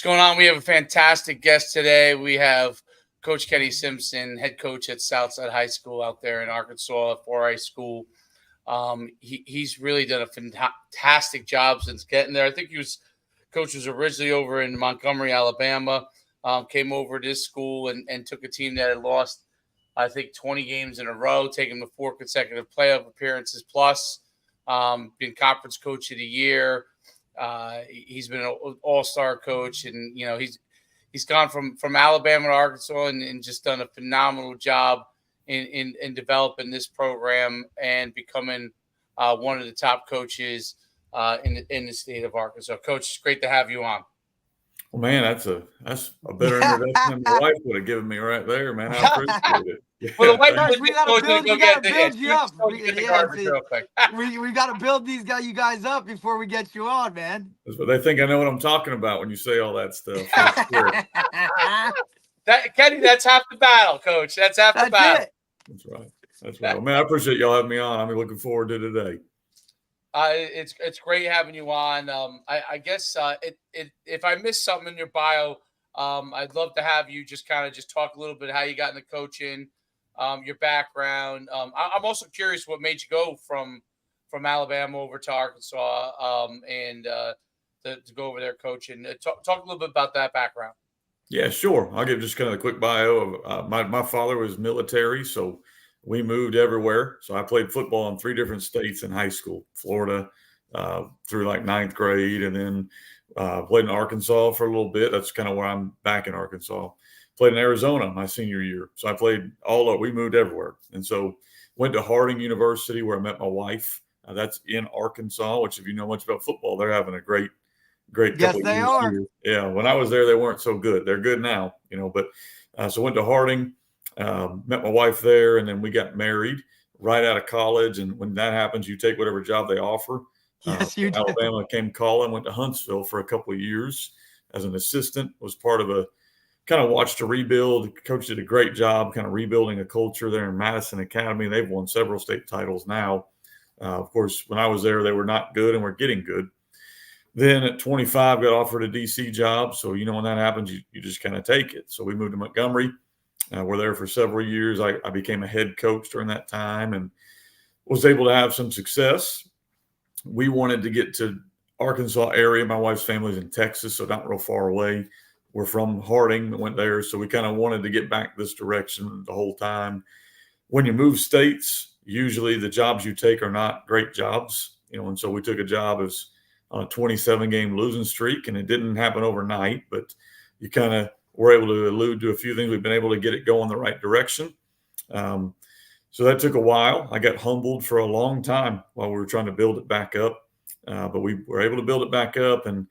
What's going on? We have a fantastic guest today. We have Coach Kenny Simpson, head coach at Southside High School out there in Arkansas, 4A school. He's really done a fantastic job since getting there. I think coach was originally over in Montgomery, Alabama, came over to this school and took a team that had lost, I think, 20 games in a row, taking them to 4 consecutive playoff appearances plus, been conference coach of the year. He's been an all-star coach, and he's gone from Alabama to Arkansas and just done a phenomenal job in developing this program and becoming one of the top coaches in the state of Arkansas. Coach, it's great to have you on. Well, man, that's a better introduction than my wife would have given me right there, man. I appreciate it. Yeah. Well, we got to build you up. We got to build you guys up before we get you on, man. That's what they think I know what I'm talking about when you say all that stuff. Kenny, that's half the battle, Coach. That's half the battle. That's right. Well, man, I appreciate y'all having me on. I'm looking forward to today. It's great having you on. I guess if I missed something in your bio, I'd love to have you just talk a little bit how you got into coaching, your background. I'm also curious what made you go from Alabama over to Arkansas and to go over there coaching. Talk a little bit about that background. Yeah, sure. I'll give just kind of a quick bio of my father was military, so we moved everywhere. So I played football in 3 different states in high school, Florida through like 9th grade, and then played in Arkansas for a little bit. That's kind of where I'm back in Arkansas. Played in Arizona my senior year. So I played we moved everywhere. And so went to Harding University where I met my wife. That's in Arkansas, which if you know much about football, they're having a great couple yes, they years are. Here. Yeah, when I was there, they weren't so good. They're good now, but so went to Harding. Met my wife there, and then we got married right out of college. And when that happens, you take whatever job they offer. Yes, you do. Alabama came calling, went to Huntsville for a couple of years as an assistant, was part of watched a rebuild. Coach did a great job kind of rebuilding a culture there in Madison Academy. They've won several state titles now. Of course, when I was there, they were not good and were getting good. Then at 25, got offered a DC job. So, when that happens, you just kind of take it. So we moved to Montgomery. We're there for several years. I became a head coach during that time and was able to have some success. We wanted to get to Arkansas area. My wife's family's in Texas, so not real far away. We're from Harding, went there. So we kind of wanted to get back this direction the whole time. When you move states, usually the jobs you take are not great jobs, and so we took a job as on a 27-game losing streak, and it didn't happen overnight, but you kind of we're able to allude to a few things. We've been able to get it going the right direction. So that took a while. I got humbled for a long time while we were trying to build it back up. But we were able to build it back up. And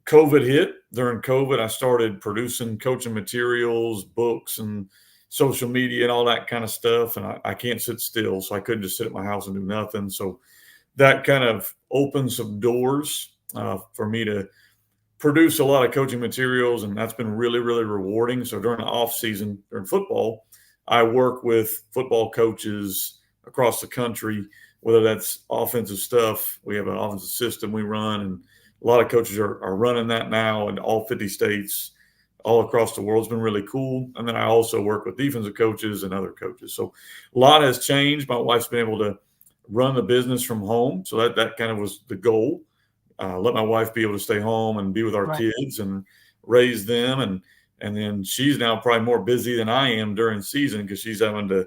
COVID hit. During COVID, I started producing coaching materials, books, and social media and all that kind of stuff. And I can't sit still. So I couldn't just sit at my house and do nothing. So that kind of opened some doors for me to produce a lot of coaching materials, and that's been really, really rewarding. So during the off season, during football, I work with football coaches across the country, whether that's offensive stuff. We have an offensive system we run, and a lot of coaches are running that now in all 50 states, all across the world. It's been really cool. And then I also work with defensive coaches and other coaches. So a lot has changed. My wife's been able to run the business from home. So that kind of was the goal. Let my wife be able to stay home and be with our kids and raise them. And then she's now probably more busy than I am during season because she's having to,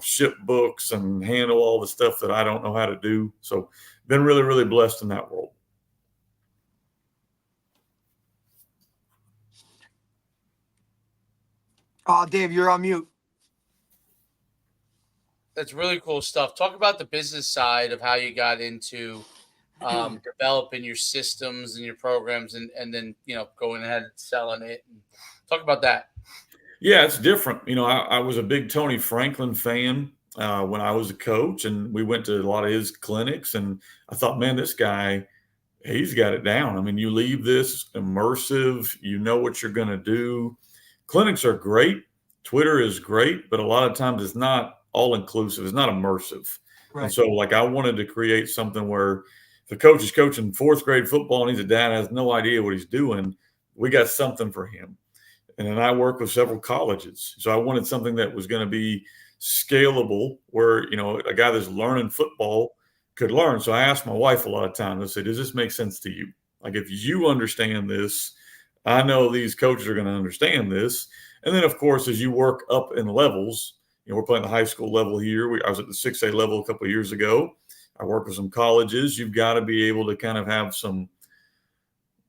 ship books and handle all the stuff that I don't know how to do. So been really, really blessed in that world. Oh, Dave, you're on mute. That's really cool stuff. Talk about the business side of how you got into developing your systems and your programs and then, going ahead and selling it. Talk about that. Yeah, it's different. I was a big Tony Franklin fan when I was a coach, and we went to a lot of his clinics, and I thought, man, this guy, he's got it down. I mean, you leave this immersive, you know what you're going to do. Clinics are great. Twitter is great, but a lot of times it's not all inclusive. It's not immersive. Right. And so I wanted to create something where the coach is coaching 4th grade football and he's a dad, has no idea what he's doing. we got something for him. And then I work with several colleges. So I wanted something that was going to be scalable where, you know, a guy that's learning football could learn. So I asked my wife a lot of times, I said, does this make sense to you? Like, if you understand this, I know these coaches are going to understand this. And then, of course, as you work up in levels, you know, we're playing the high school level here. I was at the 6A level a couple of years ago. I work with some colleges. You've got to be able to kind of have some,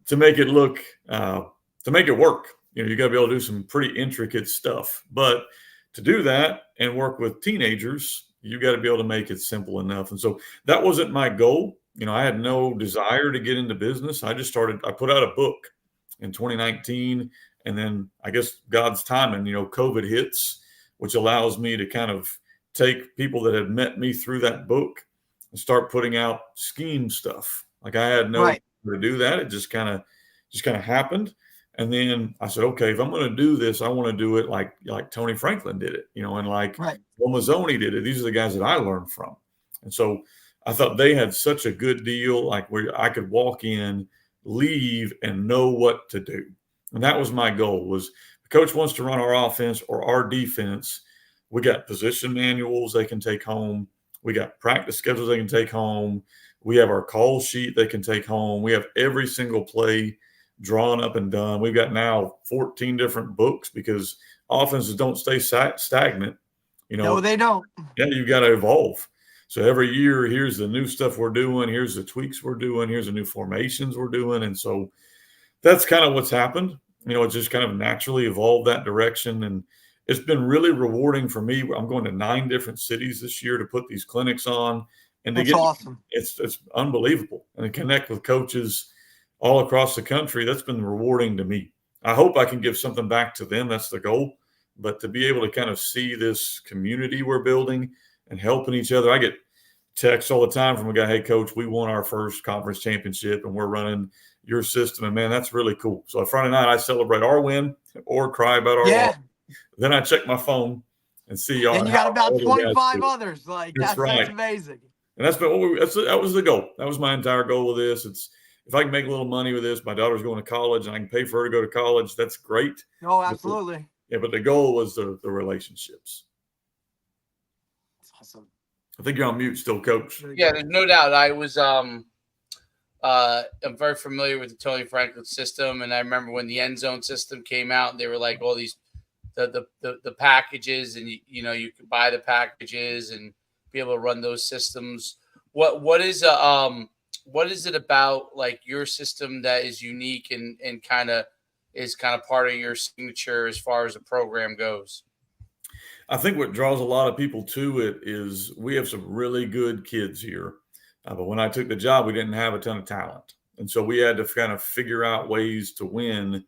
to make it look, to make it work. You know, you got to be able to do some pretty intricate stuff. But to do that and work with teenagers, you got to be able to make it simple enough. And so that wasn't my goal. You know, I had no desire to get into business. I put out a book in 2019. And then I guess God's timing, you know, COVID hits, which allows me to kind of take people that had met me through that book and start putting out scheme stuff. Like, I had no to do that. It just kind of happened. And then I said, okay, if I'm going to do this, I want to do it like Tony Franklin did it, you know, and like Will Mazzoni did it. These are the guys that I learned from. And so I thought they had such a good deal, like where I could walk in, leave, and know what to do. And that was my goal, was the coach wants to run our offense or our defense. We got position manuals they can take home. We got practice schedules they can take home. We have our call sheet they can take home. We have every single play drawn up and done. We've got now 14 different books because offenses don't stay stagnant. You know, no, they don't. Yeah, you've got to evolve. So every year, here's the new stuff we're doing. Here's the tweaks we're doing. Here's the new formations we're doing. And so that's kind of what's happened. You know, it's just kind of naturally evolved that direction. And it's been really rewarding for me. I'm going to 9 different cities this year to put these clinics on. And that's awesome. It's unbelievable. And to connect with coaches all across the country, that's been rewarding to me. I hope I can give something back to them. That's the goal. But to be able to kind of see this community we're building and helping each other. I get texts all the time from a guy, hey, coach, we won our first conference championship and we're running your system. And man, that's really cool. So Friday night, I celebrate our win or cry about our loss. Then I check my phone and see. And you got about 25 others. Like, that's amazing. And that was the goal. That was my entire goal with this. It's, if I can make a little money with this, my daughter's going to college and I can pay for her to go to college, that's great. Oh, absolutely. But the goal was the relationships. That's awesome. I think you're on mute still, Coach. Yeah, there's no doubt. I was I'm very familiar with the Tony Franklin system, and I remember when the end zone system came out, they were like all these the packages, and you know you could buy the packages and be able to run those systems. What is it about like your system that is unique and kind of part of your signature as far as the program goes? I think what draws a lot of people to it is we have some really good kids here. But when I took the job, we didn't have a ton of talent. And so we had to kind of figure out ways to win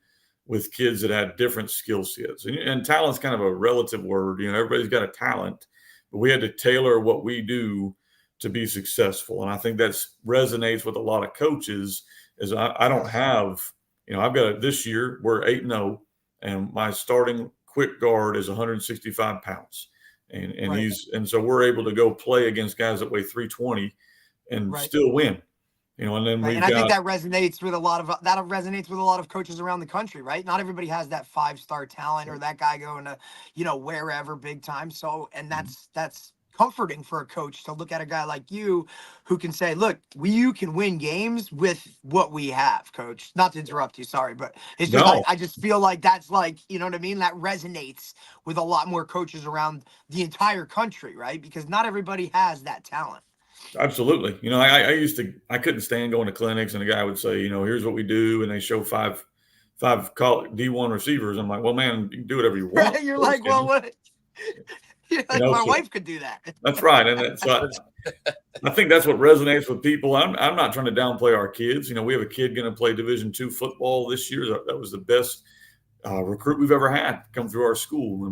with kids that had different skill sets. And talent's kind of a relative word. You know, everybody's got a talent, but we had to tailor what we do to be successful. And I think that resonates with a lot of coaches is I don't have, you know, I've got this year, we're 8-0, and my starting quick guard is 165 pounds. And so we're able to go play against guys that weigh 320 and still win. You know, and then I think that resonates with a lot of coaches around the country, right? Not everybody has that 5-star talent or that guy going to, you know, wherever big time. So, and that's comforting for a coach to look at a guy like you who can say, look, you can win games with what we have, coach. Not to interrupt you, sorry, but it's just I just feel like that's like, you know what I mean? That resonates with a lot more coaches around the entire country, right? Because not everybody has that talent. Absolutely. You know, I couldn't stand going to clinics and a guy would say, you know, here's what we do. And they show five D1 receivers. I'm like, well, man, you can do whatever you want. Right? You're like, well, what? My wife could do that. That's right. And so I think that's what resonates with people. I'm not trying to downplay our kids. You know, we have a kid going to play Division II football this year. That was the best recruit we've ever had come through our school.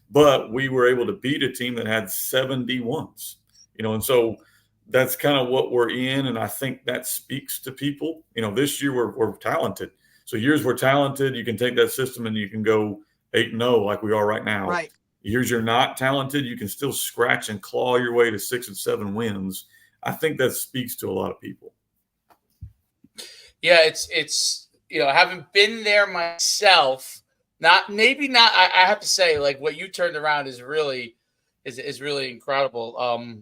But we were able to beat a team that had 7 D1s, you know, and so that's kind of what we're in. And I think that speaks to people. You know, this year we're talented. So years we're talented. You can take that system and you can go 8-0 like we are right now. Right. Years you're not talented, you can still scratch and claw your way to 6 and 7 wins. I think that speaks to a lot of people. Yeah, it's having been there myself, maybe not. I have to say, like, what you turned around is really incredible.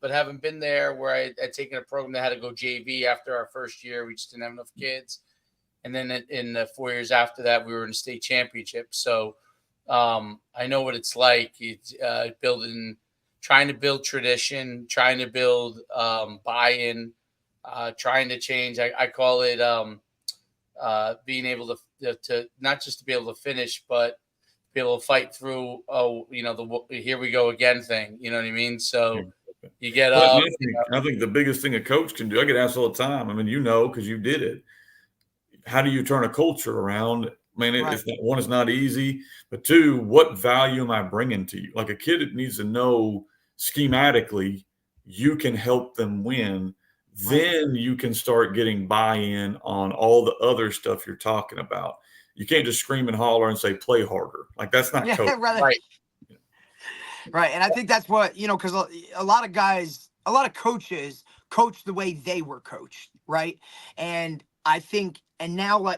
But having been there where I had taken a program that had to go JV after our first year, we just didn't have enough kids. And then in the 4 years after that, we were in the state championship. So I know what it's like. It's trying to build tradition, trying to build buy-in, trying to change. I call it being able to not just to be able to finish, but be able to fight through. The here we go again thing. You know what I mean? So you get up. I think the biggest thing a coach can do. I get asked all the time. I mean, because you did it. How do you turn a culture around? I mean, one, it's not easy, but two, what value am I bringing to you? Like a kid needs to know schematically, you can help them win. Then you can start getting buy-in on all the other stuff you're talking about. You can't just scream and holler and say, play harder. Like that's not coaching. Right. Right. And I think that's what, because a lot of coaches coach the way they were coached. Right. And I think, and now,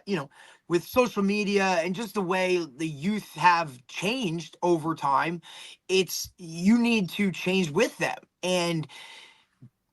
with social media and just the way the youth have changed over time, you need to change with them. And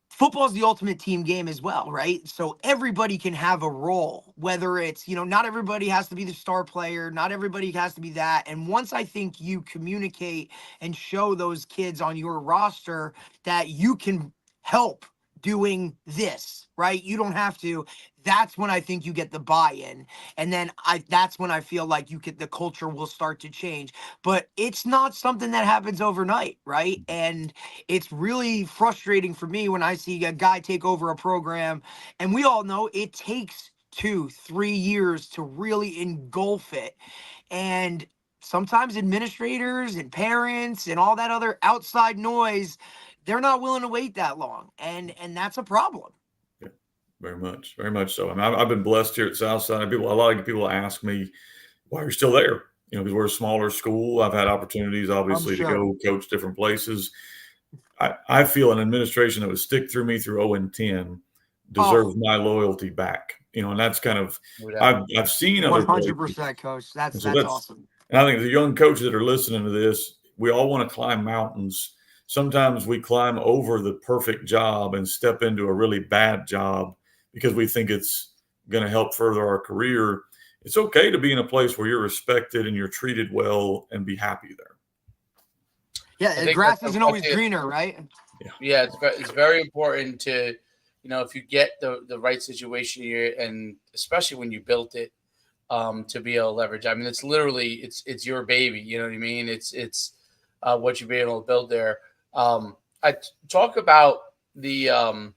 football is the ultimate team game as well, right? So everybody can have a role, whether it's, not everybody has to be the star player, not everybody has to be that. And once I think you communicate and show those kids on your roster that you can help doing this, right? You don't have to. That's when I think you get the buy-in. And then that's when I feel like the culture will start to change. But it's not something that happens overnight, right? And it's really frustrating for me when I see a guy take over a program. And we all know it takes 2-3 years to really engulf it. And sometimes administrators and parents and all that other outside noise, they're not willing to wait that long. And that's a problem. Yeah, very much so. I mean, I've been blessed here at Southside. A lot of people ask me why you're still there, because we're a smaller school. I've had opportunities, obviously, to go coach different places. I feel an administration that would stick through me through 0-10 deserves my loyalty back. And that's kind of, I've seen 100%, Coach. That's awesome. And I think the young coaches that are listening to this, we all want to climb mountains. Sometimes we climb over the perfect job and step into a really bad job because we think it's going to help further our career. It's okay to be in a place where you're respected and you're treated well and be happy there. Yeah, the grass isn't always greener, right? Yeah, it's very important to, if you get the right situation here, and especially when you built it, to be able to leverage. I mean, it's literally it's your baby. You know what I mean? It's what you've been able to build there. I talk about the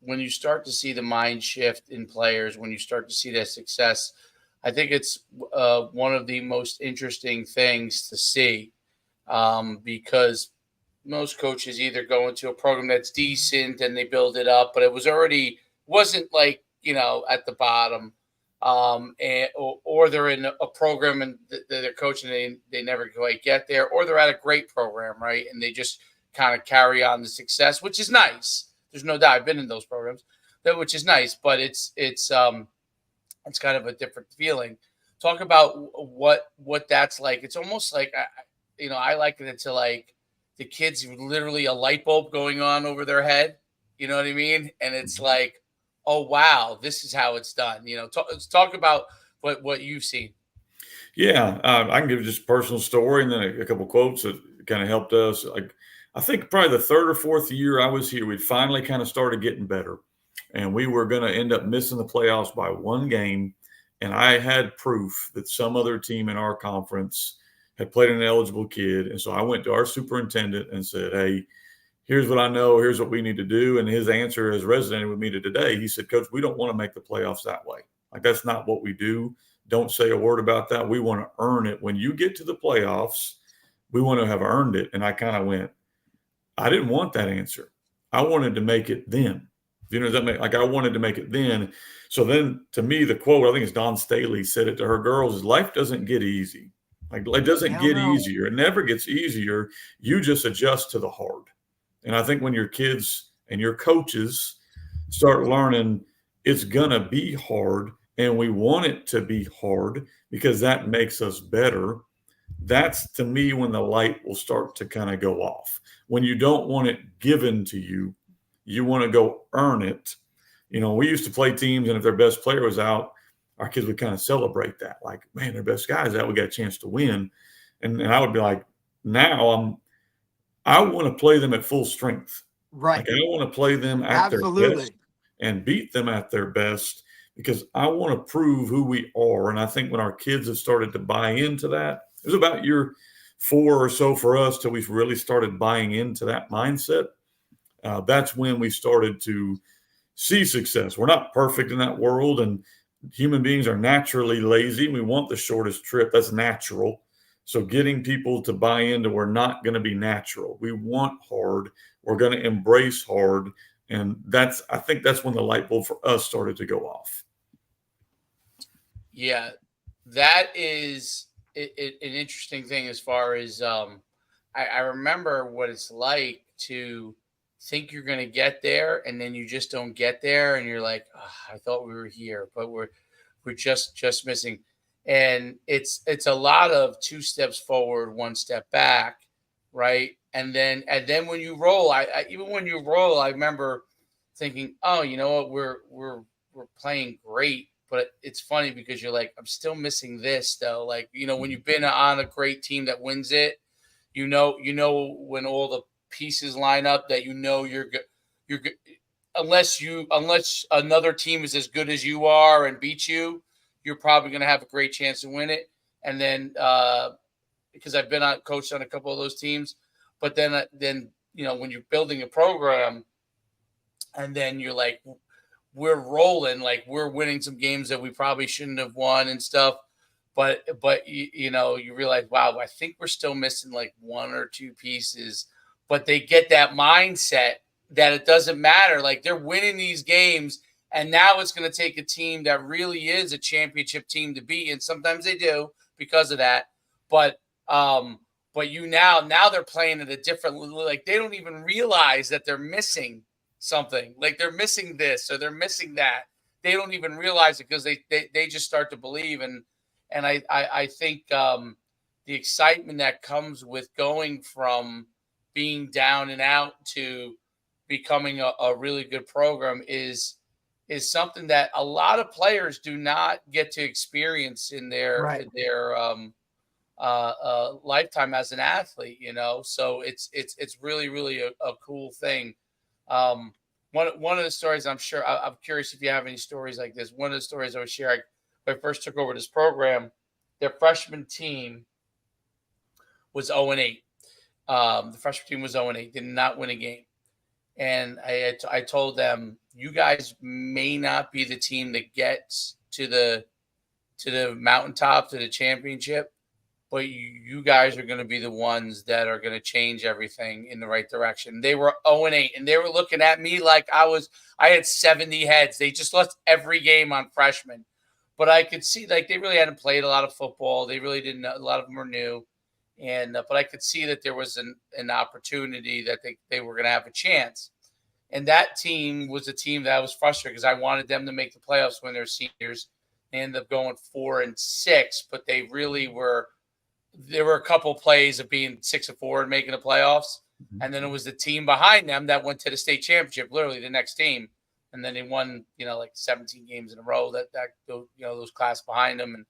when you start to see the mind shift in players, when you start to see their success. I think it's one of the most interesting things to see, because most coaches either go into a program that's decent and they build it up, but it wasn't like, at the bottom, or they're in a program and they're coaching and they never quite get there, or they're at a great program, right? And they just kind of carry on the success, which is nice. There's no doubt I've been in those programs, which is nice, but it's kind of a different feeling. Talk about what that's like. It's almost like, I liken it to like the kids literally a light bulb going on over their head. You know what I mean? And it's like, oh, wow, this is how it's done. Talk about what you've seen. Yeah, I can give just a personal story and then a couple quotes that kind of helped us. Like, I think probably the third or fourth year I was here, we'd finally kind of started getting better. And we were going to end up missing the playoffs by one game. And I had proof that some other team in our conference had played an eligible kid. And so I went to our superintendent and said, hey, here's what I know. Here's what we need to do. And his answer has resonated with me to today. He said, Coach, we don't want to make the playoffs that way. Like, that's not what we do. Don't say a word about that. We want to earn it. When you get to the playoffs, we want to have earned it. And I kind of went, I didn't want that answer. I wanted to make it then. Does that make, like, I wanted to make it then. So then, to me, the quote, I think it's Dawn Staley said it to her girls, is life doesn't get easy. Like, it doesn't get easier. It never gets easier. You just adjust to the hard. And I think when your kids and your coaches start learning it's going to be hard, and we want it to be hard because that makes us better, that's to me when the light will start to kind of go off. When you don't want it given to you, you want to go earn it. We used to play teams, and if their best player was out, our kids would kind of celebrate that. Like, man, their best guy's out. We got a chance to win. And I would be like, now I want to play them at full strength. Right. Like, I want to play them at their best and beat them at their best because I want to prove who we are. And I think when our kids have started to buy into that, it was about year 4 or so for us till we really started buying into that mindset. That's when we started to see success. We're not perfect in that world, and human beings are naturally lazy. We want the shortest trip. That's natural. So getting people to buy into we're not going to be natural. We want hard. We're going to embrace hard. And I think that's when the light bulb for us started to go off. Yeah, that is an interesting thing as far as I remember what it's like to think you're going to get there and then you just don't get there and you're like, oh, I thought we were here, but we're just missing. And it's a lot of 2 steps forward, 1 step back, right? And then when you roll, even when you roll, I remember thinking, oh, you know what, we're playing great. But it's funny because you're like, I'm still missing this though. Like, when you've been on a great team that wins it, when all the pieces line up that you're good. Unless another team is as good as you are and beats you, you're probably going to have a great chance to win it. And then because I've been coached on a couple of those teams, but then when you're building a program, and then you're like, we're rolling, like we're winning some games that we probably shouldn't have won and stuff. But you realize, wow, I think we're still missing like 1 or 2 pieces. But they get that mindset that it doesn't matter. Like they're winning these games, and now it's going to take a team that really is a championship team to beat. And sometimes they do because of that. But now they're playing at a different, like they don't even realize that they're missing something. Like they're missing this or they're missing that. They don't even realize it because they just start to believe. And I think the excitement that comes with going from being down and out to becoming a really good program is something that a lot of players do not get to experience in their lifetime as an athlete, So it's really, really a cool thing. One of the stories, I'm sure, I'm curious if you have any stories like this. One of the stories I would share, when I first took over this program, their freshman team was 0-8. The freshman team was 0-8, did not win a game. And I told them, you guys may not be the team that gets to the mountaintop, to the championship, but you guys are going to be the ones that are going to change everything in the right direction. They were 0-8, and they were looking at me like I had 70 heads. They just lost every game on freshmen. But I could see, like, they really hadn't played a lot of football. They really didn't know. A lot of them were new. But I could see that there was an opportunity that they were going to have a chance. And that team was a team that I was frustrated because I wanted them to make the playoffs when they're seniors. They ended up going 4-6, but they really were. There were a couple plays of being 6-4 and making the playoffs, and then it was the team behind them that went to the state championship, literally the next team, and then they won, like 17 games in a row. Those class behind them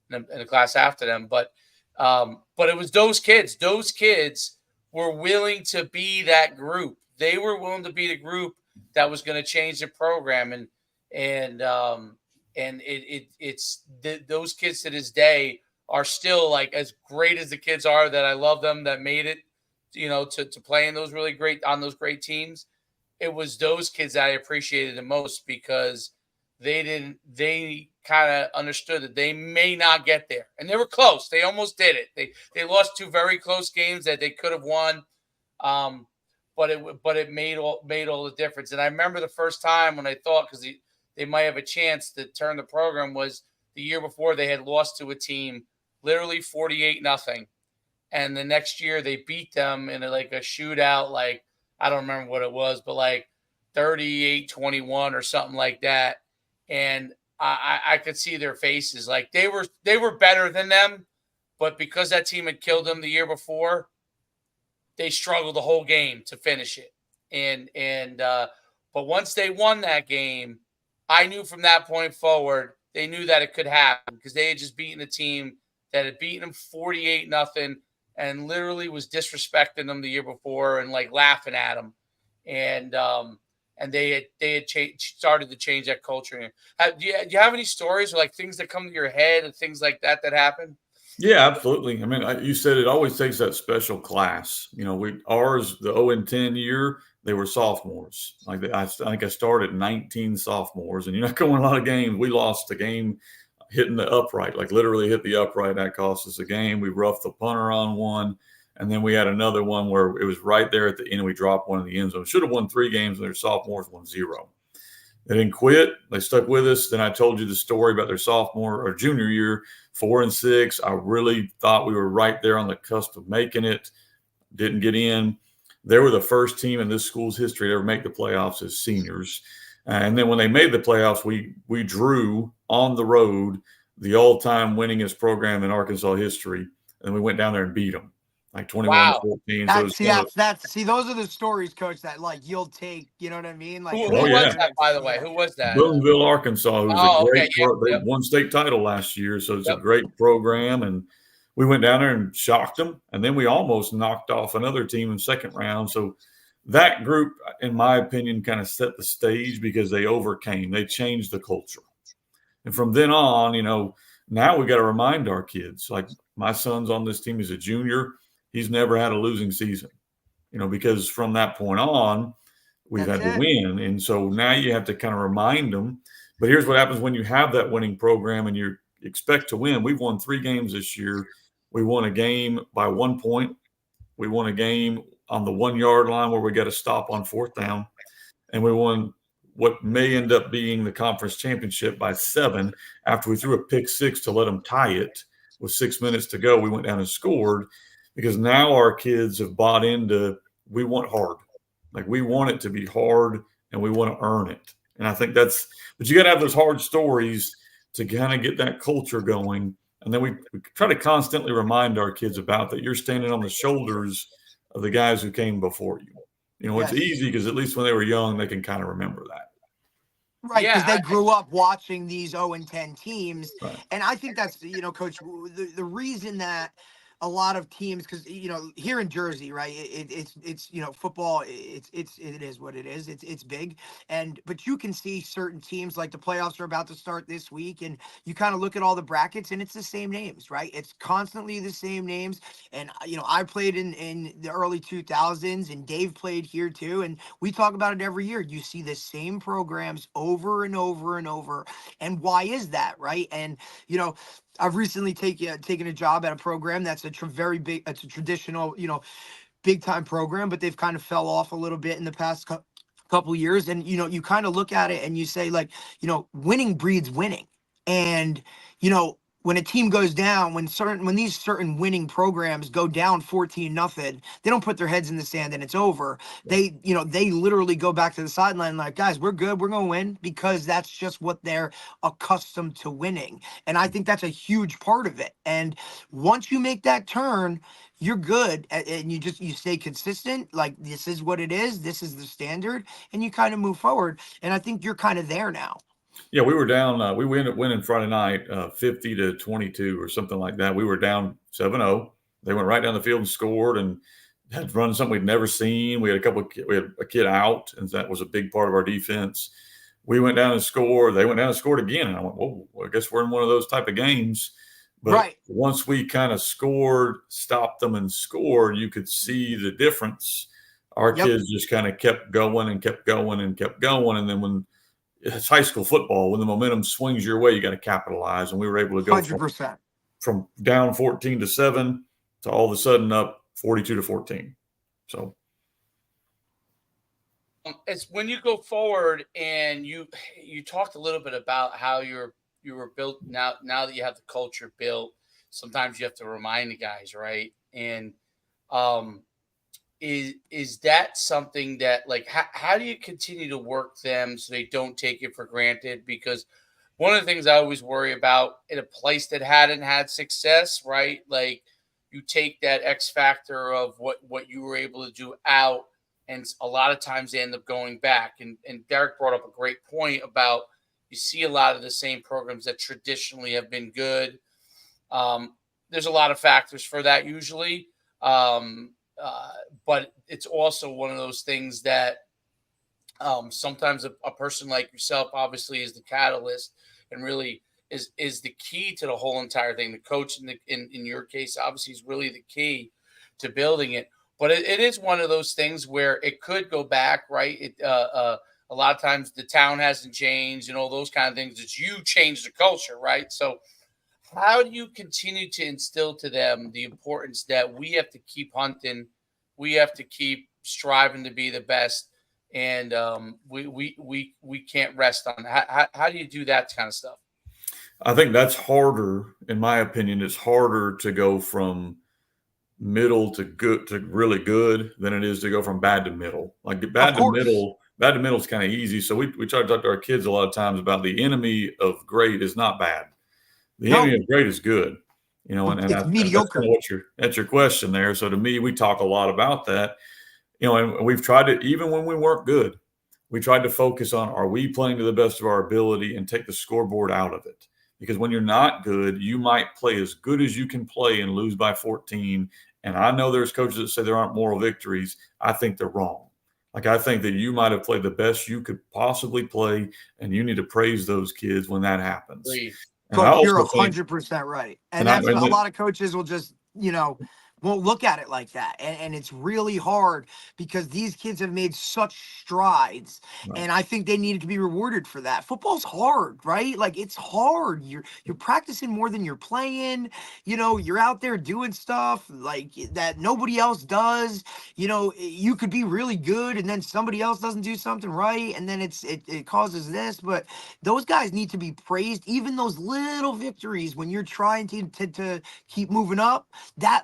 and the class after them, but it was those kids. Those kids were willing to be that group. They were willing to be the group that was going to change the program, those kids to this day are still like as great as the kids are that I love them that made it, to play in those really great on those great teams. It was those kids that I appreciated the most because they kind of understood that they may not get there, and they were close. They almost did it. They lost 2 very close games that they could have won. But it made all the difference. And I remember the first time when I thought, because they might have a chance to turn the program, was the year before they had lost to a team literally 48-0. And the next year they beat them in a shootout, like, I don't remember what it was, but like 38-21 or something like that. And I could see their faces. Like they were better than them, but because that team had killed them the year before, they struggled the whole game to finish it. But once they won that game, I knew from that point forward they knew that it could happen because they had just beaten a team that had beaten them 48-0 and literally was disrespecting them the year before and like laughing at them. And they had started to change that culture. Do you have any stories or like things that come to your head and things like that happen? Yeah, absolutely. I mean, you said it always takes that special class. Ours, the 0-10 year, they were sophomores. I think I started 19 sophomores, and you're not going a lot of games. We lost a game hitting the upright, like literally hit the upright. That cost us a game. We roughed the punter on one, and then we had another one where it was right there at the end. We dropped one in the end zone. Should have won 3 games, and their sophomores won 0. They didn't quit. They stuck with us. Then I told you the story about their sophomore or junior year, 4-6. I really thought we were right there on the cusp of making it. Didn't get in. They were the first team in this school's history to ever make the playoffs as seniors. And then when they made the playoffs, we drew on the road the all-time winningest program in Arkansas history, and we went down there and beat them. Like 21-14. Those are the stories, Coach, that like you'll take. You know what I mean? Like, who was that, by the way? Who was that? Boonville, Arkansas, who's they won state title last year, so it's a great program. And we went down there and shocked them, and then we almost knocked off another team in second round. So that group, in my opinion, kind of set the stage because they overcame. They changed the culture, and from then on, now we got to remind our kids. Like my son's on this team; he's a junior. He's never had a losing season, because from that point on, we've had to win. And so now you have to kind of remind them. But here's what happens when you have that winning program and you expect to win. We've won 3 games this year. We won a game by 1 point. We won a game on the 1-yard line where we got to stop on 4th down. And we won what may end up being the conference championship by 7 after we threw a pick 6 to let them tie it with 6 minutes to go. We went down and scored. Because now our kids have bought into, we want hard. Like we want it to be hard and we want to earn it. And I think but you got to have those hard stories to kind of get that culture going. And then we try to constantly remind our kids about that. You're standing on the shoulders of the guys who came before you. It's easy because at least when they were young, they can kind of remember that. Right, because they grew up watching these 0-10 teams. Right. And I think that's, Coach, the reason that a lot of teams, because here in Jersey, right, it's football, it is what it is. It's big, but you can see certain teams, like the playoffs are about to start this week, and you kind of look at all the brackets and it's the same names, right? It's constantly the same names. And I played in the early 2000s, and Dave played here too, and we talk about it every year. You see the same programs over and over and over. And why is that, right? And I've recently taken a job at a program that's it's a traditional, big time program, but they've kind of fell off a little bit in the past couple years. And, you kind of look at it and you say, like, winning breeds winning. And, when a team goes down, when these certain winning programs go down 14-0, they don't put their heads in the sand and it's over. They literally go back to the sideline like, guys, we're good. We're going to win, because that's just what they're accustomed to winning. And I think that's a huge part of it. And once you make that turn, you're good. And you stay consistent. Like, this is what it is. This is the standard. And you kind of move forward. And I think you're kind of there now. Yeah, we were down. We ended up winning Friday night, 50-22 or something like that. We were down 7-0. They went right down the field and scored, and had run something we'd never seen. We had a kid out, and that was a big part of our defense. We went down and scored. They went down and scored again, and I went, "Whoa! Well, I guess we're in one of those type of games." But once we kind of scored, stopped them, and scored, you could see the difference. Our kids just kind of kept going and kept going and kept going, and then when it's high school football, when the momentum swings your way, you got to capitalize. And we were able to go 100% from down 14-7 to all of a sudden up 42-14. So it's when you go forward, and you talked a little bit about how you were built. Now that you have the culture built, sometimes you have to remind the guys, right? And is that something that, like, how do you continue to work them so they don't take it for granted? Because one of the things I always worry about in a place that hadn't had success, right? Like you take that X factor of what you were able to do out, and a lot of times they end up going back. And Derek brought up a great point about you see a lot of the same programs that traditionally have been good. There's a lot of factors for that usually, um, uh, but it's also one of those things that sometimes a person like yourself obviously is the catalyst and really is the key to the whole entire thing. The coach in your case obviously is really the key to building it. But it is one of those things where it could go back, right? A lot of times the town hasn't changed and all those kind of things. It's you change the culture, right? So how do you continue to instill to them the importance that we have to keep hunting, we have to keep striving to be the best, and we can't rest on that. How do you do that kind of stuff? I think that's harder, in my opinion. It's harder to go from middle to good to really good than it is to go from bad to middle. Like Of course. bad to middle is kind of easy. So we try to talk to our kids a lot of times about the enemy of great is not bad. The enemy No, of great is good. it's And that's kind of mediocre. what that's your question there. So to me, we talk a lot about that. And we've tried to, even when we weren't good, we tried to focus on, are we playing to the best of our ability, and take the scoreboard out of it. Because when you're not good, you might play as good as you can play and lose by 14. And I know there's coaches that say there aren't moral victories. I think they're wrong. Like, I think that you might have played the best you could possibly play, and you need to praise those kids when that happens. Please. And I Coach, you're also think, 100% right. And and I, that's a and lot of coaches will just, won't look at it like that. And it's really hard because these kids have made such strides. right. And I think they needed to be rewarded for that. Football's hard, right? Like it's hard. You're practicing more than you're playing. You're out there doing stuff like that nobody else does. You could be really good and then somebody else doesn't do something right. And then it causes this. But those guys need to be praised. Even those little victories when you're trying to keep moving up,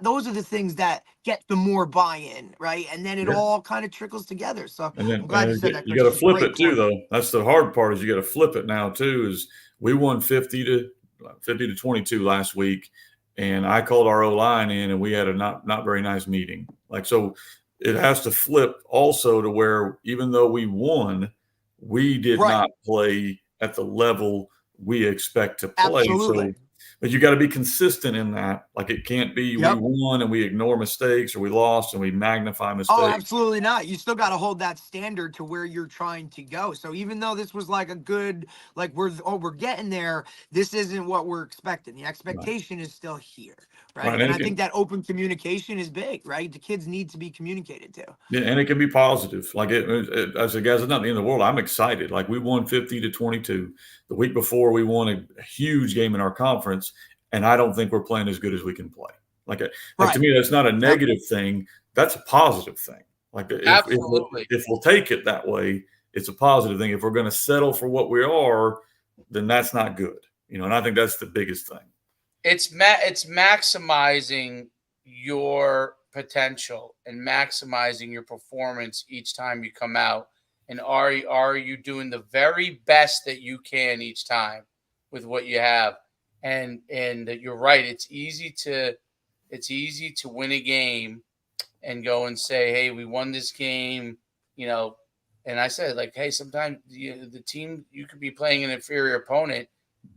those are the things that get the more buy-in, right? And then it Yeah. all kind of trickles together. So And I'm then glad you said that, you Coach. got to It's a flip great it too, point. though. That's the hard part, is you got to flip it now too. Is we won 50 to 22 last week, and I called our O line in, and we had a not very nice meeting. Like, so, it has to flip also to where, even though we won, we did Right. not play at the level we expect to play. Absolutely. So, but you got to be consistent in that. Like, it can't be we Yep. won and we ignore mistakes, or we lost and we magnify Oh, mistakes. absolutely not. You still got to hold that standard to where you're trying to go. So even though this was like a good, like we're getting there, this isn't what we're expecting. The Right. expectation is still here, right? Right. And I think that open communication is big, right? The kids need to be communicated to. Yeah, and it can be positive. Like, as a guys, it's not the end of the world. I'm excited. Like, we won 50 to 22. The week before, we won a huge game in our conference, and I don't think we're playing as good as we can play. Like to Right. me, that's not a Yep. negative thing. That's a positive thing. Like, Absolutely. if we'll take it that way, it's a positive thing. If we're going to settle for what we are, then that's not good. And I think that's the biggest thing. It's maximizing your potential and maximizing your performance each time you come out. And are you doing the very best that you can each time with what you have? And you're right. It's easy to win a game and go and say, hey, we won this game, you know. And I said, like, hey, sometimes the team, you could be playing an inferior opponent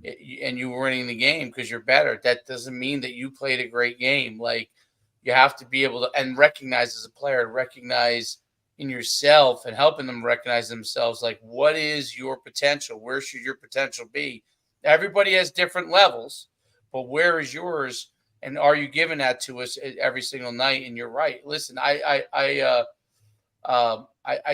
and you were winning the game because you're better. That doesn't mean that you played a great game. Like, you have to be able to and recognize as a player, recognize in yourself and helping them recognize themselves, like, what is your potential? Where should your potential be? Everybody has different levels, but where is yours? And are you giving that to us every single night? And you're right. Listen, I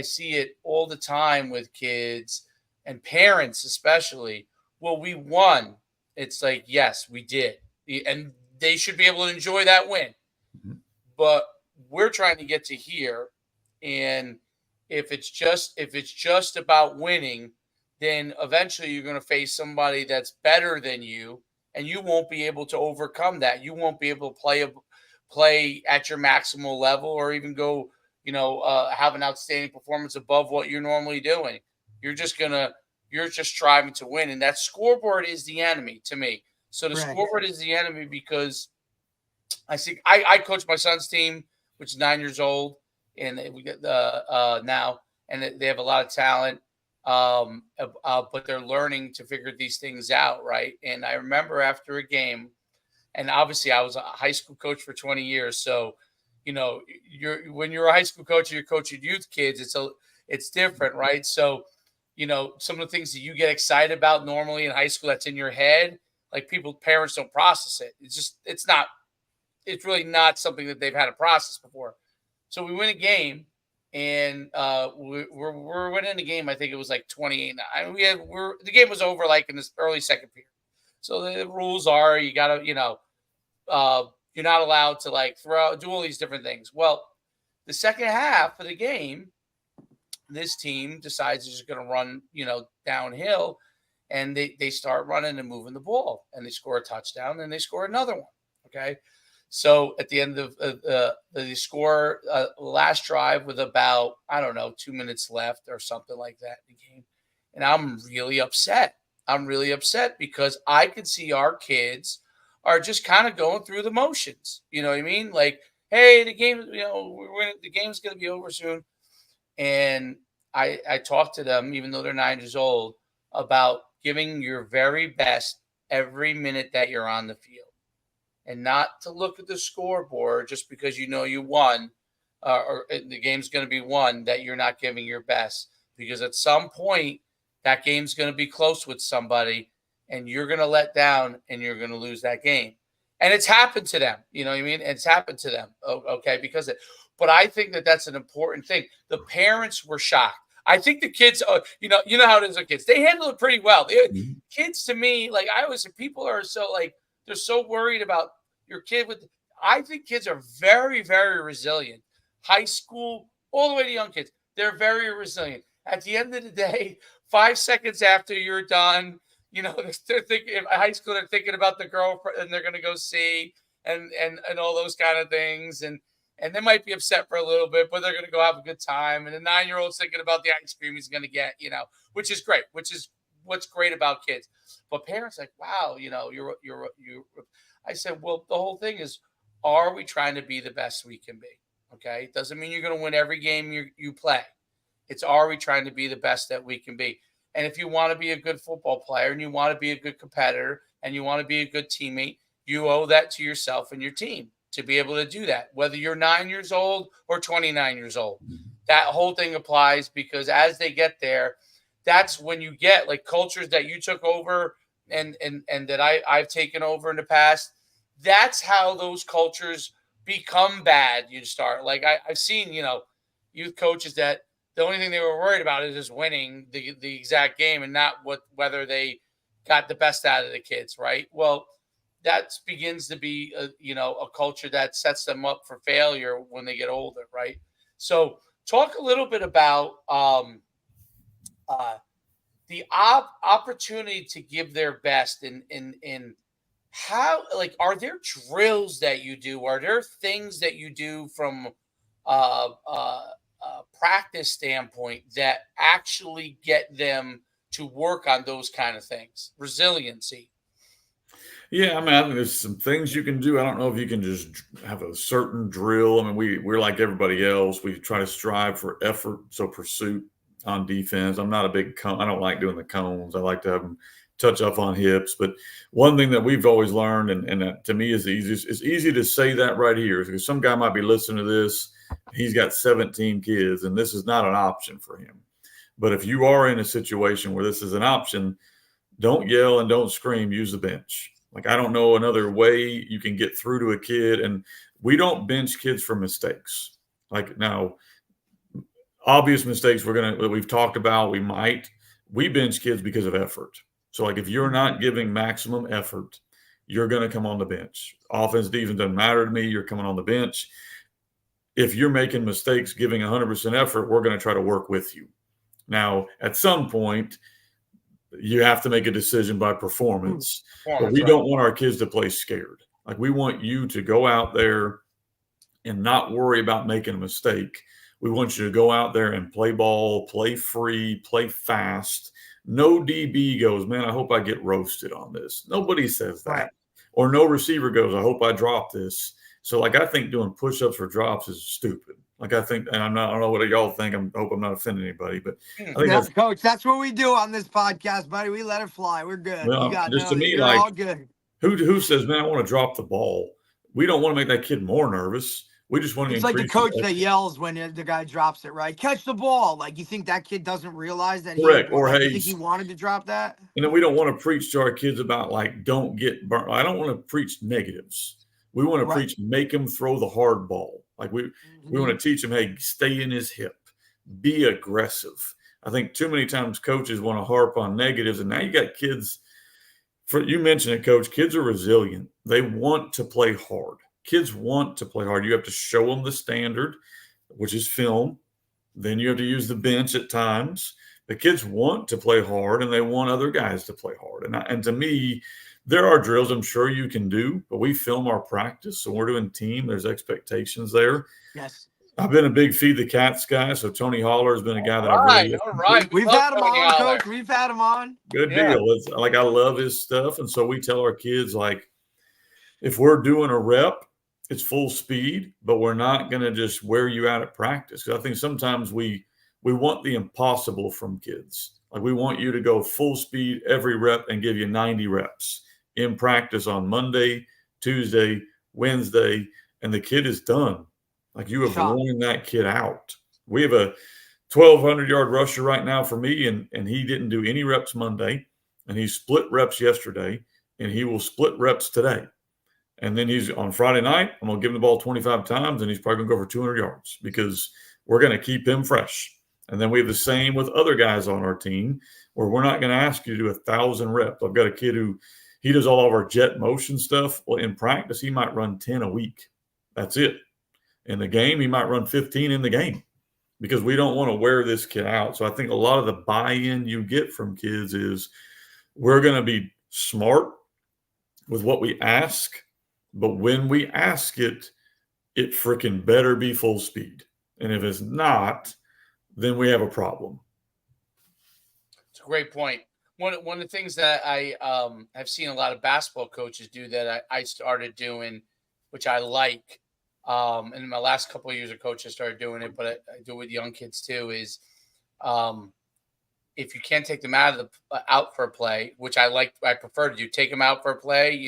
see it all the time with kids and parents, especially. Well, we won. It's like, yes, we did, and they should be able to enjoy that win. Mhm. But we're trying to get to here, and if it's just about winning, then eventually you're going to face somebody that's better than you, and you won't be able to overcome that. You won't be able to play at your maximal level, or even go, have an outstanding performance above what you're normally doing. You're just gonna You're just striving to win. And that scoreboard is the enemy to me. So the Right. scoreboard is the enemy because I see I coach my son's team, which is 9 years old, and we get the now, and they have a lot of talent. But they're learning to figure these things out, right? And I remember after a game, and obviously I was a high school coach for 20 years, so when you're a high school coach and you're coaching youth kids, it's different, right? So some of the things that you get excited about normally in high school that's in your head, like parents don't process it. It's really not something that they've had to process before. So we win a game, and we're winning the game. I think it was like 28. I mean, the game was over like in this early second period. So the rules are you gotta, you're not allowed to like do all these different things. Well, the second half of the game, this team decides they're just going to run, downhill, and they start running and moving the ball, and they score a touchdown, and they score another one. Okay. So at the end of the score, last drive with about, I don't know, 2 minutes left or something like that in the game. And I'm really upset. I'm really upset because I could see our kids are just kind of going through the motions. You know what I mean? Like, hey, the game, the game's going to be over soon. And I talked to them, even though they're 9 years old, about giving your very best every minute that you're on the field. And not to look at the scoreboard just because you won or the game's going to be won, that you're not giving your best. Because at some point, that game's going to be close with somebody, and you're going to let down, and you're going to lose that game. And it's happened to them. You know what I mean? It's happened to them. Okay, but I think that that's an important thing. The parents were shocked. I think the kids, you know how it is with kids. They handle it pretty well. Kids, to me, like I always say, people are so like, they're so worried about your kid. I think kids are very, very resilient. High school, all the way to young kids, they're very resilient. At the end of the day, 5 seconds after you're done, they're thinking in high school, they're thinking about the girlfriend and they're going to go see and all those kind of things. And they might be upset for a little bit, but they're going to go have a good time. And the 9-year-old's thinking about the ice cream he's going to get, which is great, which is what's great about kids. But parents like, wow, you're. I said, well, the whole thing is, are we trying to be the best we can be? Okay. It doesn't mean you're going to win every game you play. It's, are we trying to be the best that we can be? And if you want to be a good football player and you want to be a good competitor and you want to be a good teammate, you owe that to yourself and your team to be able to do that, whether you're 9 years old or 29 years old. That whole thing applies, because as they get there, that's when you get like cultures that you took over and that I've taken over in the past. That's how those cultures become bad. You start like I've seen, youth coaches that the only thing they were worried about is just winning the exact game and not whether they got the best out of the kids, right? Well, that begins to be a culture that sets them up for failure when they get older, right? So talk a little bit about the opportunity to give their best in how, like, are there drills that you do? Are there things that you do from practice standpoint that actually get them to work on those kind of things? Resiliency. Yeah, I mean, I think there's some things you can do. I don't know if you can just have a certain drill. I mean, we're like everybody else. We try to strive for effort, so pursuit on defense. I'm not a big I don't like doing the cones. I like to have them touch up on hips. But one thing that we've always learned, and that to me is the easiest, it's easy to say that right here, because some guy might be listening to this. He's got 17 kids, and this is not an option for him. But if you are in a situation where this is an option, don't yell and don't scream. Use the bench. Like, I don't know another way you can get through to a kid. And we don't bench kids for mistakes. Like, now, obvious mistakes we've talked about, we bench kids because of effort. So, like, if you're not giving maximum effort, you're going to come on the bench. Offense, defense doesn't matter to me. You're coming on the bench. If you're making mistakes, giving 100% effort, we're going to try to work with you. Now, at some point, you have to make a decision by performance. But we don't want our kids to play scared. Like, we want you to go out there and not worry about making a mistake. We want you to go out there and play ball, play free, play fast, No DB goes, man, I hope I get roasted on this. Nobody says that. Right. Or no receiver goes, I hope I drop this. So, like, I think doing push-ups for drops is stupid. Like, I think, and I don't know what y'all think. I hope I'm not offending anybody, but I think that's, Coach, that's what we do on this podcast, buddy. We let it fly. We're good. well, You got just to me, you're like, all good. who says, man, I want to drop the ball? We don't want to make that kid more nervous. We just want to It's like the increase coach his that yells when the guy drops it, right? Catch the ball. Like, you think that kid doesn't realize that correct. Or, you hey, think he wanted to drop that? and then we don't want to preach to our kids about, like, don't get burnt. I don't want to preach negatives. We want to Right. preach, make him throw the hard ball. Like, we want to teach him, hey, stay in his hip, be aggressive. I think too many times coaches want to harp on negatives, and now you got kids. You mentioned it, Coach. Kids are resilient. They want to play hard. Kids want to play hard. You have to show them the standard, which is film. Then you have to use the bench at times. The kids want to play hard, and they want other guys to play hard. And to me, there are drills I'm sure you can do, but we film our practice, so we're doing team. There's expectations there. Yes. I've been a big Feed the Cats guy, so Tony Holler has been a guy that I've really All right. We've had him on, Coach. We've had him on. good deal. It's like, I love his stuff, and so we tell our kids, like, if we're doing a rep, it's full speed, but we're not going to just wear you out at practice. Because I think sometimes we want the impossible from kids. Like, we want you to go full speed every rep and give you 90 reps in practice on Monday, Tuesday, Wednesday, and the kid is done. Like, you have worn that kid out. We have a 1,200-yard rusher right now for me, and he didn't do any reps Monday, and he split reps yesterday, and he will split reps today. And then he's on Friday night, I'm going to give him the ball 25 times, and he's probably going to go for 200 yards because we're going to keep him fresh. And then we have the same with other guys on our team where we're not going to ask you to do 1,000 reps. I've got a kid who he does all of our jet motion stuff. Well, in practice, he might run 10 a week. That's it. In the game, he might run 15 in the game because we don't want to wear this kid out. So I think a lot of the buy-in you get from kids is we're going to be smart with what we ask, but when we ask it, it freaking better be full speed. And if it's not, then we have a problem. It's a great point. One of the things that I have seen a lot of basketball coaches do that I started doing, which I like, and in my last couple of years of coaching, I started doing it, but I do it with young kids too, is if you can't take them out for a play, which I prefer to do, take them out for a play,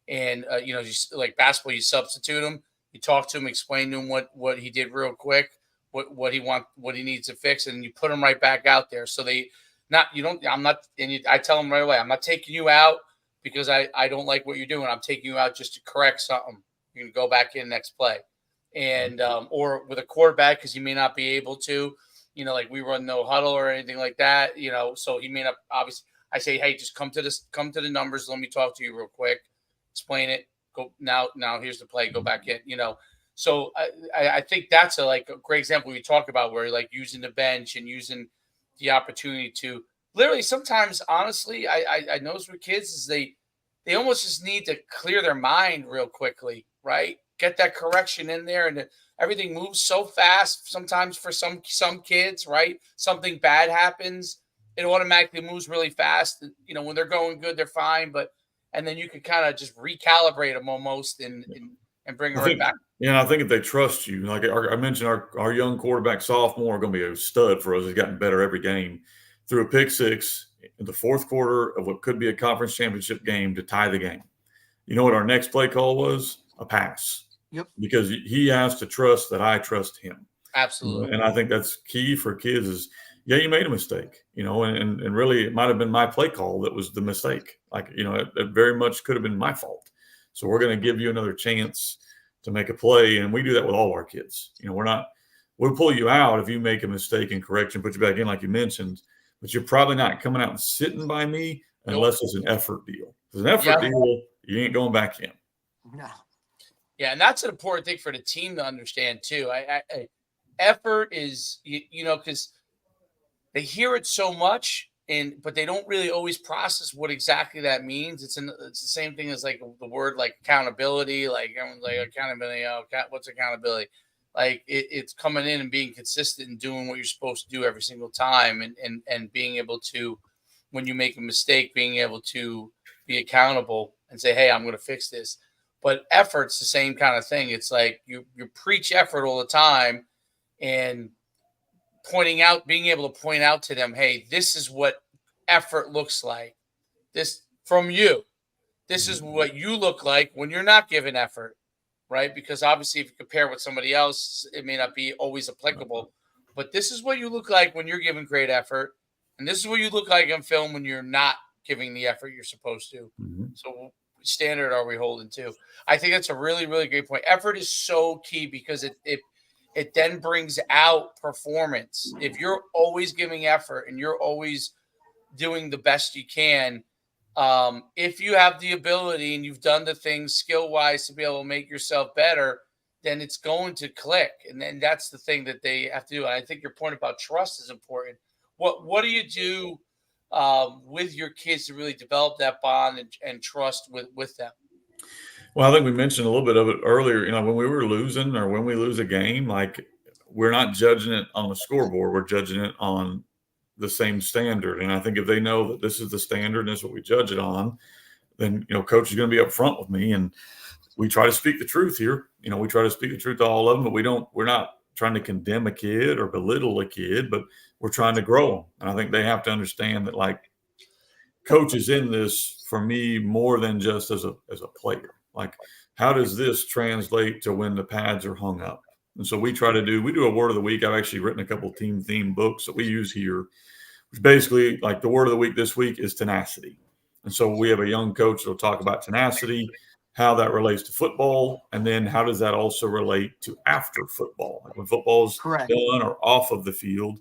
and just like basketball, you substitute them, you talk to him, explain to him what he did real quick, what he needs to fix, and you put him right back out there. So I tell them right away, I'm not taking you out because I don't like what you're doing. I'm taking you out just to correct something. You can go back in next play. And, or with a quarterback, because he may not be able to, like we run no huddle or anything like that, so he may not, obviously I say, hey, just come to the numbers. Let me talk to you real quick, explain it. Go now, here's the play, go back in, So I think that's a great example we talk about where like using the bench and using the opportunity to literally sometimes, honestly, I notice with kids is they almost just need to clear their mind real quickly, right? Get that correction in there, and everything moves so fast. Sometimes for some kids, right? Something bad happens, it automatically moves really fast. When they're going good, they're fine, and then you can kind of just recalibrate them almost and bring them right back. Yeah, I think if they trust you, like I mentioned, our young quarterback sophomore are going to be a stud for us. He's gotten better every game. Threw a pick six in the fourth quarter of what could be a conference championship game to tie the game. You know what our next play call was? A pass. Yep. Because he has to trust that I trust him. Absolutely. And I think that's key for kids is, yeah, you made a mistake, and really it might have been my play call that was the mistake. Like, it very much could have been my fault. So we're going to give you another chance to make a play. And we do that with all our kids. We'll pull you out if you make a mistake and correction, put you back in like you mentioned, but you're probably not coming out and sitting by me unless it's an effort deal. If it's an effort deal, you ain't going back in. No. Yeah, and that's an important thing for the team to understand too. Effort is, because they hear it so much, but they don't really always process what exactly that means. It's the same thing as like the word like accountability. Like everyone's like accountability. What's accountability? Like it's coming in and being consistent and doing what you're supposed to do every single time, and being able to when you make a mistake, being able to be accountable and say, hey, I'm going to fix this. But effort's the same kind of thing. It's like you preach effort all the time, and being able to point out to them, hey, this is what effort looks like. This from you. This is what you look like when you're not giving effort, right? Because obviously, if you compare with somebody else, it may not be always applicable. But this is what you look like when you're giving great effort, and this is what you look like in film when you're not giving the effort you're supposed to. Mm-hmm. So, what standard are we holding to? I think that's a really, really great point. Effort is so key because it then brings out performance. If you're always giving effort and you're always doing the best you can, if you have the ability and you've done the things skill wise to be able to make yourself better, then it's going to click. And then that's the thing that they have to do. And I think your point about trust is important. What do you do with your kids to really develop that bond and trust with them? Well, I think we mentioned a little bit of it earlier. When we were losing or when we lose a game, like we're not judging it on the scoreboard. We're judging it on the same standard. And I think if they know that this is the standard and this is what we judge it on, then, coach is going to be upfront with me. And we try to speak the truth here. We try to speak the truth to all of them, but we're not trying to condemn a kid or belittle a kid, but we're trying to grow them. And I think they have to understand that, like, coach is in this for me more than just as a player. Like, how does this translate to when the pads are hung up? And so we do a word of the week. I've actually written a couple of team themed books that we use here, which basically, like, the word of the week this week is tenacity. And so we have a young coach that will talk about tenacity, how that relates to football, and then how does that also relate to after football, like when football's done or off of the field.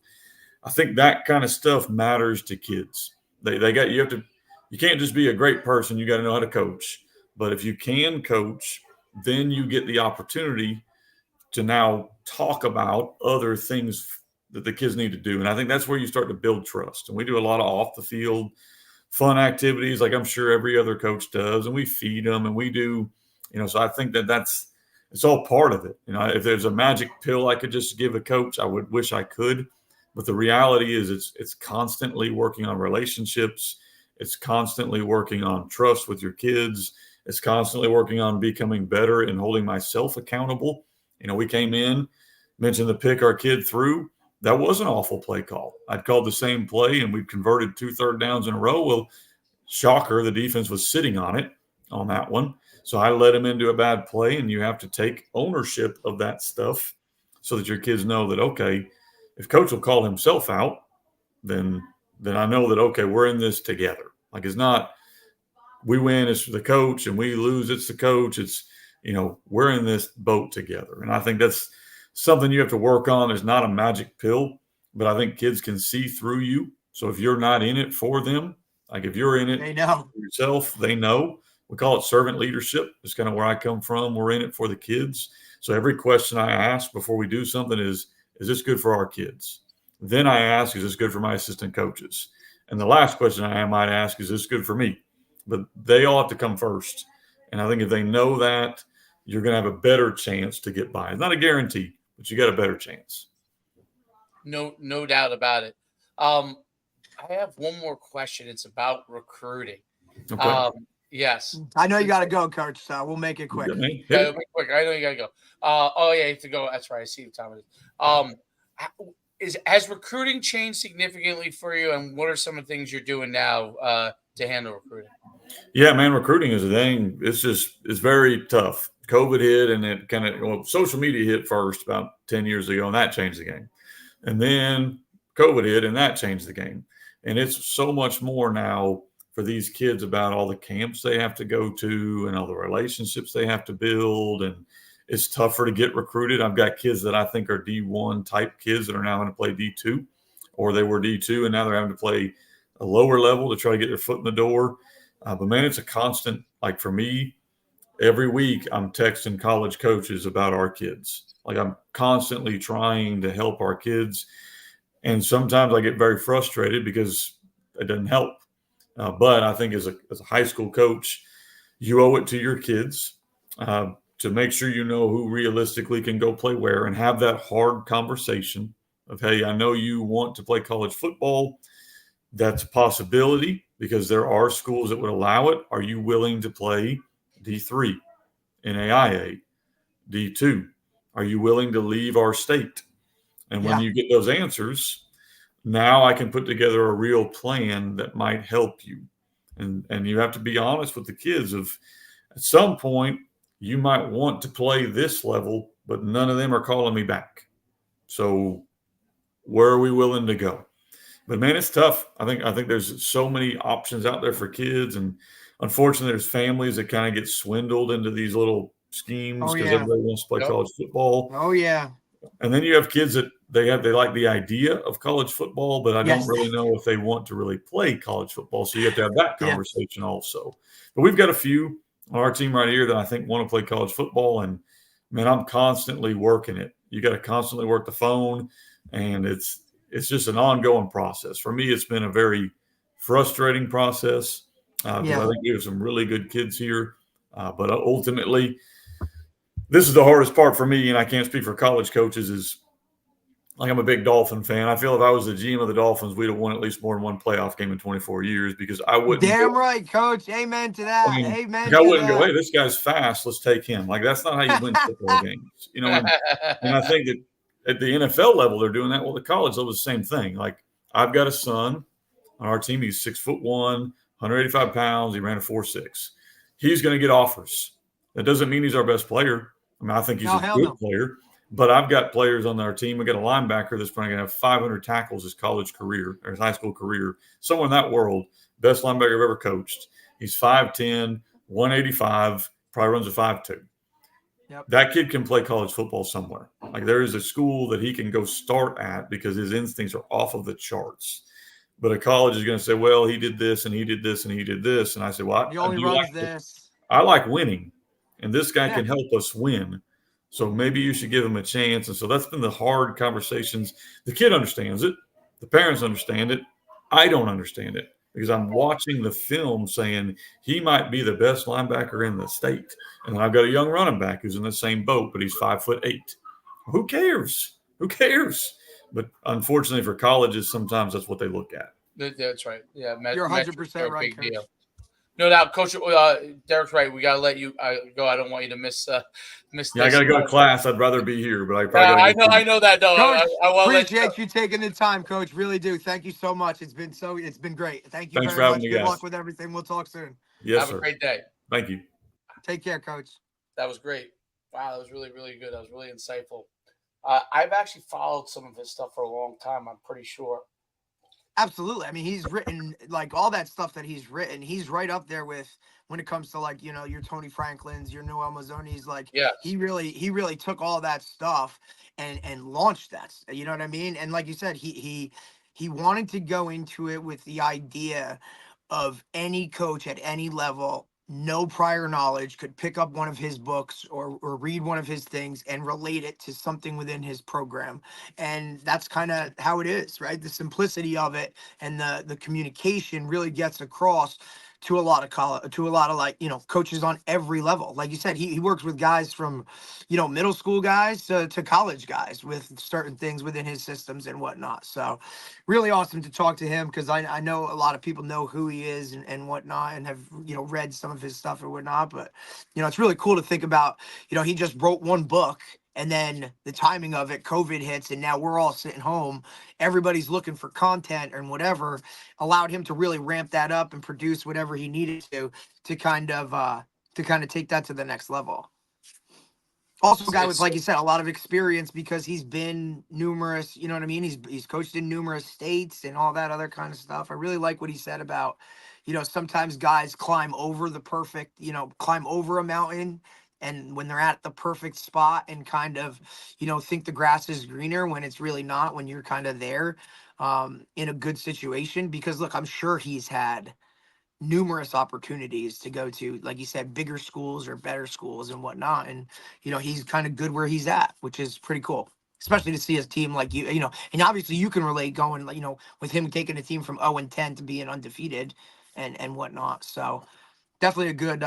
I think that kind of stuff matters to kids. You can't just be a great person. You got to know how to coach. But if you can coach, then you get the opportunity to now talk about other things that the kids need to do. And I think that's where you start to build trust. And we do a lot of off the field fun activities, like I'm sure every other coach does, and we feed them and we do, so I think it's all part of it. If there's a magic pill I could just give a coach, I would wish I could. But the reality is it's constantly working on relationships. It's constantly working on trust with your kids. It's constantly working on becoming better and holding myself accountable. We came in, mentioned the pick our kid threw. That was an awful play call. I'd called the same play and we'd converted 2 third downs in a row. Well, shocker, the defense was sitting on it on that one. So I led him into a bad play, and you have to take ownership of that stuff so that your kids know that, okay, if coach will call himself out, then I know that, okay, we're in this together. Like, it's not we win, it's the coach, and we lose, it's the coach. It's, we're in this boat together. And I think that's something you have to work on. There's not a magic pill, but I think kids can see through you. So if you're not in it for them, like if you're in it they know for yourself, they know. We call it servant leadership. It's kind of where I come from. We're in it for the kids. So every question I ask before we do something is this good for our kids? Then I ask, is this good for my assistant coaches? And the last question I might ask, is this good for me? But they all have to come first. And I think if they know that, you're going to have a better chance to get by. It's not a guarantee, but you got a better chance. No doubt about it. I have one more question. It's about recruiting. Okay. Yes. I know you got to go, Coach, so we'll make it quick. Yeah, make it quick. I know you got to go. You have to go. That's right. I see what time it is. Has recruiting changed significantly for you, and what are some of the things you're doing now to handle recruiting? Yeah, man, recruiting is a thing. It's very tough. COVID hit, and it kind of social media hit first about 10 years ago, and that changed the game. And then COVID hit, and that changed the game. And it's so much more now for these kids about all the camps they have to go to and all the relationships they have to build. And it's tougher to get recruited. I've got kids that I think are D1 type kids that are now going to play D2, or they were D2 and now they're having to play a lower level to try to get their foot in the door. But man, it's a constant, like for me, every week I'm texting college coaches about our kids. Like I'm constantly trying to help our kids. And sometimes I get very frustrated because it doesn't help. But I think as a high school coach, you owe it to your kids to make sure you know who realistically can go play where and have that hard conversation of, hey, I know you want to play college football, That's a possibility because there are schools that would allow it. Are you willing to play D3, NAIA, D2? Are you willing to leave our state? And when Yeah. you get those answers, now I can put together a real plan that might help you. And you have to be honest with the kids of at some point you might want to play this level, but none of them are calling me back. So where are we willing to go? But man, it's tough. I think there's so many options out there for kids, and unfortunately, there's families that kind of get swindled into these little schemes Oh because yeah. everybody wants to play Yep. college football. Oh yeah. And then you have kids that they like the idea of college football, but I don't Yes. really know if they want to really play college football. So you have to have that Yeah. conversation also. But we've got a few on our team right here that I think want to play college football, and man, I'm constantly working it. You got to constantly work the phone, and it's just an ongoing process. For me, it's been a very frustrating process because I Yeah. think we have some really good kids here, but ultimately this is the hardest part for me, and I can't speak for college coaches, is like I'm a big Dolphin fan. I feel if I was the GM of the Dolphins, we'd have won at least more than one playoff game in 24 years because I wouldn't Damn go. right, coach. Amen to I that. mean, Amen like I to wouldn't go, that. hey, this guy's fast. Let's take him. Like that's not how you win football games, you know. And I think that at the NFL level, they're doing that. Well, the college level is the same thing. Like I've got a son on our team. He's 6'1", 185 pounds. He ran a 4.6. He's going to get offers. That doesn't mean he's our best player. I mean, I think he's No, a hell good no. player. But I've got players on our team. We've got a linebacker that's probably going to have 500 tackles his college career or his high school career. Somewhere in that world, best linebacker I've ever coached. He's 5'10", 185, probably runs a 5'2". Yep. That kid can play college football somewhere. Like there is a school that he can go start at because his instincts are off of the charts. But a college is going to say, well, he did this and he did this and he did this. And I say, well, He I only do runs like this. I like winning, and this guy Yeah. can help us win. So maybe you should give him a chance. And so that's been the hard conversations. The kid understands it. The parents understand it. I don't understand it because I'm watching the film saying he might be the best linebacker in the state. And then I've got a young running back who's in the same boat, but he's 5'8". Who cares? Who cares? But unfortunately for colleges, sometimes that's what they look at. That's right. Yeah, You're metrics 100% are a right, big coach. deal. No doubt, Coach. Derek's right. We gotta let you go. I don't want you to miss miss Yeah, I this. got to go to class. I'd rather be here, but I probably got to I get. know that. No, Coach, I want to let you. appreciate you taking the time, coach. Really do. Thank you so much. It's been great. Thank you Thanks for very having much. me, Good guys. luck with everything. We'll talk soon. Yes, Have a sir. great day. Thank you. Take care, coach. That was great. Wow, that was really good. That was really insightful. I've actually followed some of his stuff for a long time. I'm pretty sure. Absolutely. I mean, he's written like all that stuff that he's written. He's right up there with when it comes to like, your Tony Franklin's, your Noel Mazzonis. Like Yes. he really took all that stuff and launched that. You know what I mean? And like you said, he wanted to go into it with the idea of any coach at any level, no prior knowledge, could pick up one of his books or read one of his things and relate it to something within his program. And that's kind of how it is, right? The simplicity of it and the communication really gets across to a lot of college, to a lot of like, coaches on every level. Like you said, he works with guys from, middle school guys to college guys with certain things within his systems and whatnot. So really awesome to talk to him because I know a lot of people know who he is and whatnot and have, read some of his stuff or whatnot. But, it's really cool to think about, he just wrote one book and then the timing of it, COVID hits, and now we're all sitting home. Everybody's looking for content and whatever, allowed him to really ramp that up and produce whatever he needed to kind of take that to the next level. Also, a guy with, like you said, a lot of experience because he's been numerous, you know what I mean? He's coached in numerous states and all that other kind of stuff. I really like what he said about, sometimes guys climb over the perfect, climb over a mountain. And when they're at the perfect spot and kind of, think the grass is greener when it's really not, when you're kind of there in a good situation. Because look, I'm sure he's had numerous opportunities to go to, like you said, bigger schools or better schools and whatnot. And, he's kind of good where he's at, which is pretty cool, especially to see his team like and obviously you can relate going, with him taking a team from 0-10 to being undefeated and whatnot. So definitely a good,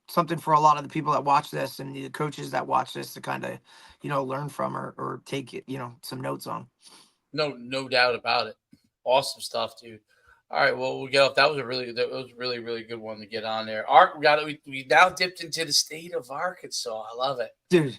something for a lot of the people that watch this and the coaches that watch this to kind of, learn from or take it, some notes on. No doubt about it. Awesome stuff, dude. All right, well, we'll get off. That was really, really good one to get on there. We now dipped into the state of Arkansas. I love it. Dude.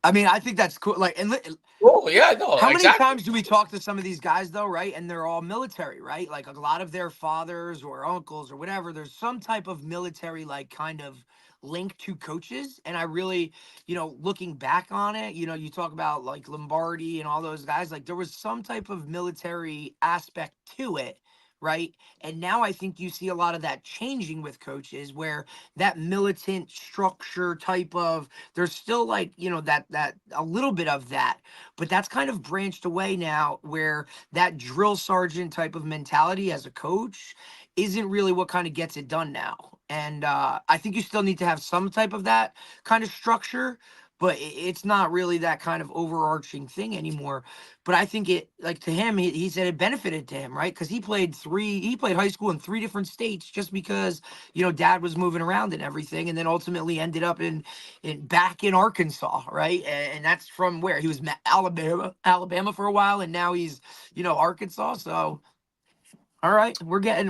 I mean, I think that's cool. Like, and Oh, yeah, no, how many exactly. times do we talk to some of these guys though, right? And they're all military, right? Like a lot of their fathers or uncles or whatever, there's some type of military like kind of link to coaches. And I really, looking back on it, you talk about like Lombardi and all those guys, like there was some type of military aspect to it. Right. And now I think you see a lot of that changing with coaches where that militant structure type of, there's still like, that a little bit of that, but that's kind of branched away now where that drill sergeant type of mentality as a coach isn't really what kind of gets it done now. And I think you still need to have some type of that kind of structure, but it's not really that kind of overarching thing anymore. But I think it, like to him, he said it benefited to him, right? Because he played high school in 3 different states just because, dad was moving around and everything. And then ultimately ended up back in Arkansas, right? And that's from where he was Alabama for a while. And now he's, Arkansas. So, all right, we're getting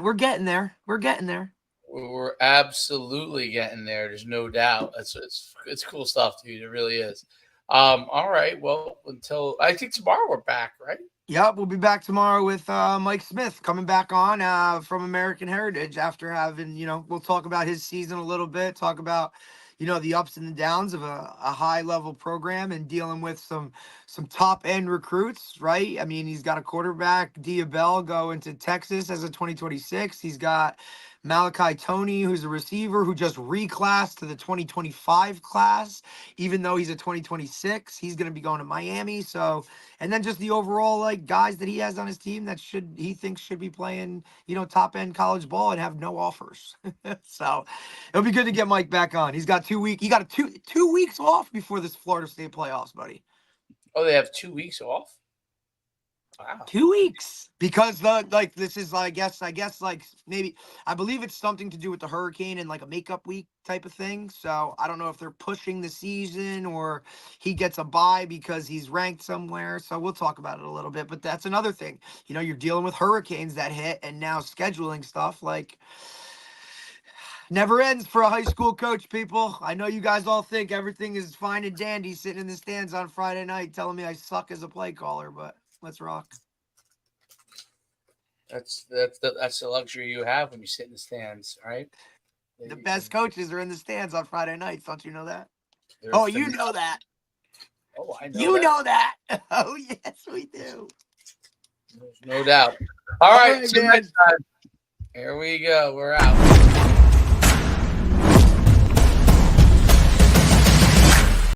there. We're getting there. We're absolutely getting there. There's no doubt. It's cool stuff, dude. It really is. All right. Well, until I think tomorrow we're back, right? Yep, we'll be back tomorrow with Mike Smith coming back on from American Heritage after having, we'll talk about his season a little bit, talk about, the ups and the downs of a high level program and dealing with some top end recruits, right? I mean, he's got a quarterback, Diabell, going to Texas as a 2026. He's got Malachi Tony, who's a receiver who just reclassed to the 2025 class, even though he's a 2026. He's going to be going to Miami. So, and then just the overall like guys that he has on his team that he thinks should be playing, top end college ball and have no offers. So it'll be good to get Mike back on. He's got 2 weeks. He got two weeks off before this Florida State playoffs, buddy. Oh, they have 2 weeks off. Wow. 2 weeks because this is I guess like maybe I believe it's something to do with the hurricane and like a makeup week type of thing. So I don't know if they're pushing the season or he gets a bye because he's ranked somewhere. So we'll talk about it a little bit. But that's another thing. You're dealing with hurricanes that hit and now scheduling stuff like never ends for a high school coach, people. I know you guys all think everything is fine and dandy sitting in the stands on Friday night telling me I suck as a play caller, but let's rock. That's the luxury you have when you sit in the stands, right? The best coaches are in the stands on Friday nights. Don't you know that? You know that. Oh, I know. You know that. Oh, yes, we do. There's no doubt. All right, till next time. Here we go. We're out.